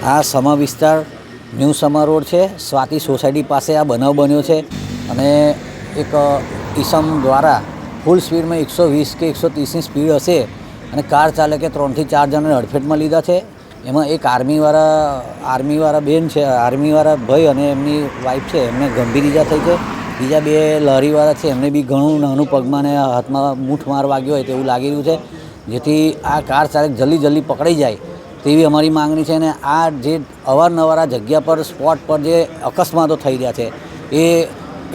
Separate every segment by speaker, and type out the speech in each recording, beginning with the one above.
Speaker 1: આ સમા વિસ્તાર ન્યૂ સમા રોડ છે, સ્વાતિ સોસાયટી પાસે આ બનાવ બન્યો છે અને એક ઈસમ દ્વારા ફૂલ સ્પીડમાં 120 કે 130ની સ્પીડ હશે અને કાર ચાલકે 3 થી 4 જણાને અડફેટમાં લીધા છે। એમાં એક આર્મીવાળા બેન છે, આર્મીવાળા ભાઈ અને એમની વાઈફ છે, એમને ગંભીર ઈજા થઈ છે। બીજા 2 લારીવાળા છે, એમને બી ઘણું નાનું પગમાં ને હાથમાં મૂઠ માર વાગ્યો હોય તેવું લાગી રહ્યું છે, જેથી આ કાર ચાલક જલ્દી પકડાઈ જાય તેવી અમારી માંગણી છે। અને આ જે અવારનવાર આ જગ્યા પર સ્પોટ પર જે અકસ્માતો થઈ રહ્યા છે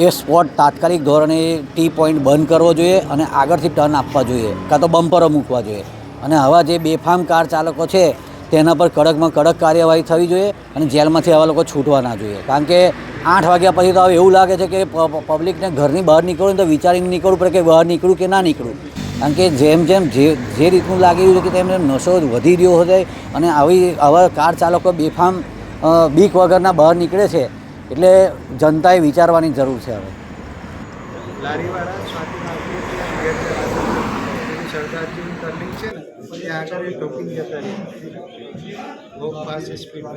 Speaker 1: એ સ્પોટ તાત્કાલિક ધોરણે ટી પોઈન્ટ બંધ કરવો જોઈએ અને આગળથી ટર્ન આપવા જોઈએ, કાં તો બમ્પરો મૂકવા જોઈએ। અને આવા જે બેફામ કાર ચાલકો છે તેના પર કડકમાં કડક કાર્યવાહી થવી જોઈએ અને જેલમાંથી આવા લોકો છૂટવા ના જોઈએ, કારણ કે 8 વાગ્યા પછી તો હવે એવું લાગે છે કે પબ્લિકને ઘરની બહાર નીકળવું તો વિચારીને નીકળવું પડે કે બહાર નીકળું કે ના નીકળું, કારણ કે જેમ જે રીતનું લાગી રહ્યું છે કે તેમને નશો વધી રહ્યો છે અને આવા કાર ચાલકો બેફામ બીક વગરના બહાર નીકળે છે, એટલે જનતાએ વિચારવાની જરૂર છે। હવે
Speaker 2: લારીવાળા સ્વાતિ માર્કેટના ગેટ સરદારજીની ટર્નિંગ છે ને ત્યાં આગળ ટોપિંગ જતા રહ્યા બહુ फास्ट स्पीड में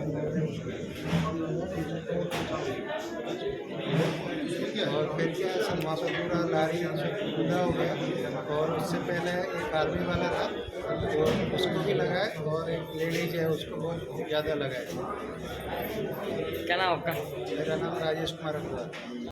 Speaker 2: और फिर क्या वहाँ पर पूरा लारी पूरा हो गया और उससे पहले एक आर्मी वाला था तो उसको भी लगाए और एक लेडीज है उसको बहुत ज़्यादा लगाए।
Speaker 3: क्या नाम आपका?
Speaker 2: मेरा नाम राजेश कुमार अग्रवाल।